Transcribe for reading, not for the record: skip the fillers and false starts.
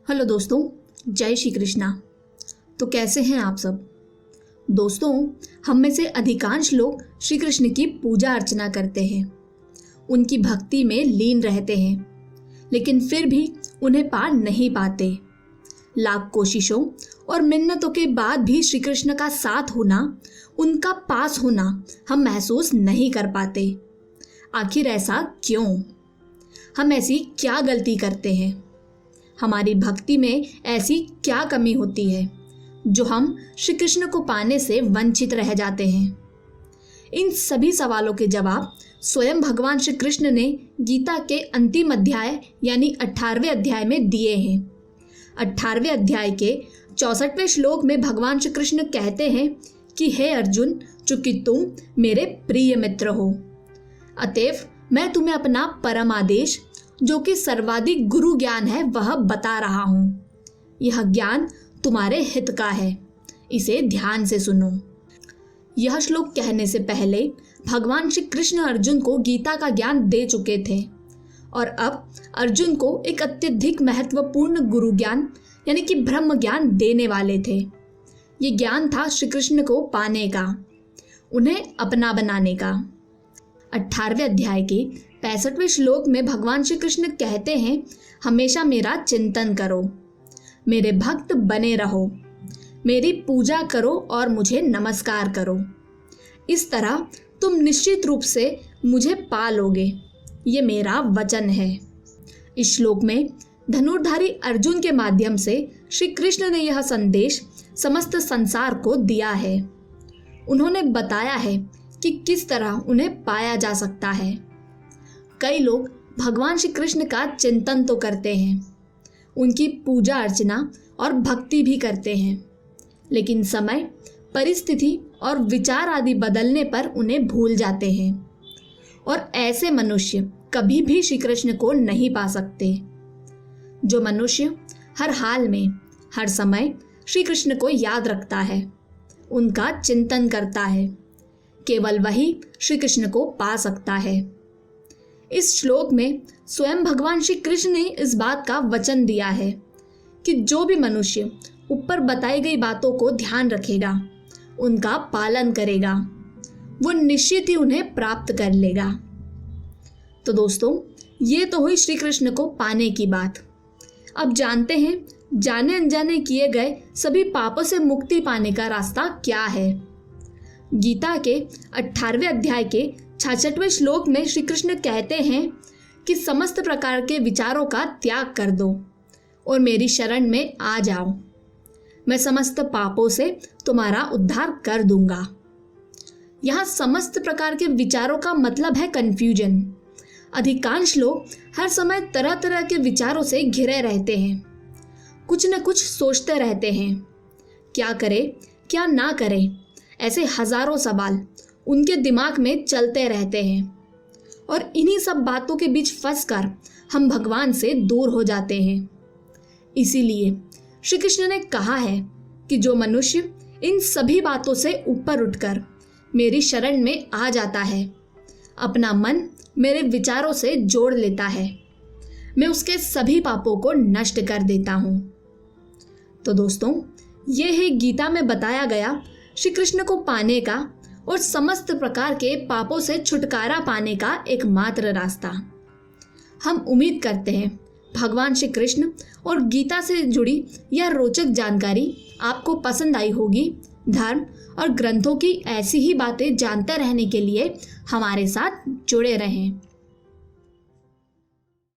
Hello दोस्तों, जय श्री कृष्णा। तो कैसे हैं आप सब दोस्तों? हम में से अधिकांश लोग श्री कृष्ण की पूजा अर्चना करते हैं, उनकी भक्ति में लीन रहते हैं, लेकिन फिर भी उन्हें पा नहीं पाते। लाख कोशिशों और मिन्नतों के बाद भी श्री कृष्ण का साथ होना, उनका पास होना हम महसूस नहीं कर पाते। आखिर ऐसा क्यों? हम ऐसी क्या गलती करते हैं? हमारी भक्ति में ऐसी क्या कमी होती है जो हम श्री कृष्ण को पाने से वंचित रह जाते हैं? इन सभी सवालों के जवाब स्वयं भगवान श्री कृष्ण ने गीता के अंतिम अध्याय यानी 18वें अध्याय में दिए हैं। 18वें अध्याय के 64वें श्लोक में भगवान श्री कृष्ण कहते हैं कि हे अर्जुन, चूंकि तुम मेरे प्रिय मित्र हो, अतएव मैं तुम्हें अपना परम आदेश, जो कि सर्वाधिक गुरु ज्ञान है, वह बता रहा हूँ। यह ज्ञान तुम्हारे हित का है, इसे ध्यान से सुनो। यह श्लोक कहने से पहले भगवान श्री कृष्ण अर्जुन को गीता का ज्ञान दे चुके थे और अब अर्जुन को एक अत्यधिक महत्वपूर्ण गुरु ज्ञान यानी कि ब्रह्म ज्ञान देने वाले थे। ये ज्ञान था श्री कृष्ण को पाने का, उन्हें अपना बनाने का। 18वें अध्याय के 65वें श्लोक में भगवान श्री कृष्ण कहते हैं, हमेशा मेरा चिंतन करो, मेरे भक्त बने रहो, मेरी पूजा करो और मुझे नमस्कार करो। इस तरह तुम निश्चित रूप से मुझे पा लोगे, ये मेरा वचन है। इस श्लोक में धनुर्धारी अर्जुन के माध्यम से श्री कृष्ण ने यह संदेश समस्त संसार को दिया है। उन्होंने बताया है कि किस तरह उन्हें पाया जा सकता है। कई लोग भगवान श्री कृष्ण का चिंतन तो करते हैं, उनकी पूजा अर्चना और भक्ति भी करते हैं, लेकिन समय, परिस्थिति और विचार आदि बदलने पर उन्हें भूल जाते हैं और ऐसे मनुष्य कभी भी श्री कृष्ण को नहीं पा सकते। जो मनुष्य हर हाल में, हर समय श्री कृष्ण को याद रखता है, उनका चिंतन करता है, केवल वही श्री कृष्ण को पा सकता है। इस श्लोक में स्वयं भगवान श्री कृष्ण ने इस बात का वचन दिया है कि जो भी मनुष्य ऊपर बताई गई बातों को ध्यान रखेगा, उनका पालन करेगा, वो निश्चित ही उन्हें प्राप्त कर लेगा। तो दोस्तों, ये तो हुई श्री कृष्ण को पाने की बात। अब जानते हैं जाने अनजाने किए गए सभी पापों से मुक्ति पाने का रास्ता क्या है। गीता के 18वें अध्याय के 66वें श्लोक में श्री कृष्ण कहते हैं कि समस्त प्रकार के विचारों का त्याग कर दो और मेरी शरण में आ जाओ, मैं समस्त पापों से तुम्हारा उद्धार कर दूंगा। यहाँ समस्त प्रकार के विचारों का मतलब है कन्फ्यूजन। अधिकांश लोग हर समय तरह तरह के विचारों से घिरे रहते हैं, कुछ न कुछ सोचते रहते हैं, क्या करें क्या ना करें, ऐसे हजारों सवाल उनके दिमाग में चलते रहते हैं और इन्हीं सब बातों के बीच फंसकर हम भगवान से दूर हो जाते हैं। इसीलिए श्री कृष्ण ने कहा है कि जो मनुष्य इन सभी बातों से ऊपर उठकर मेरी शरण में आ जाता है, अपना मन मेरे विचारों से जोड़ लेता है, मैं उसके सभी पापों को नष्ट कर देता हूँ। तो दोस्तों, ये है गीता में बताया गया श्री कृष्ण को पाने का और समस्त प्रकार के पापों से छुटकारा पाने का एकमात्र रास्ता। हम उम्मीद करते हैं भगवान श्री कृष्ण और गीता से जुड़ी यह रोचक जानकारी आपको पसंद आई होगी। धर्म और ग्रंथों की ऐसी ही बातें जानते रहने के लिए हमारे साथ जुड़े रहें।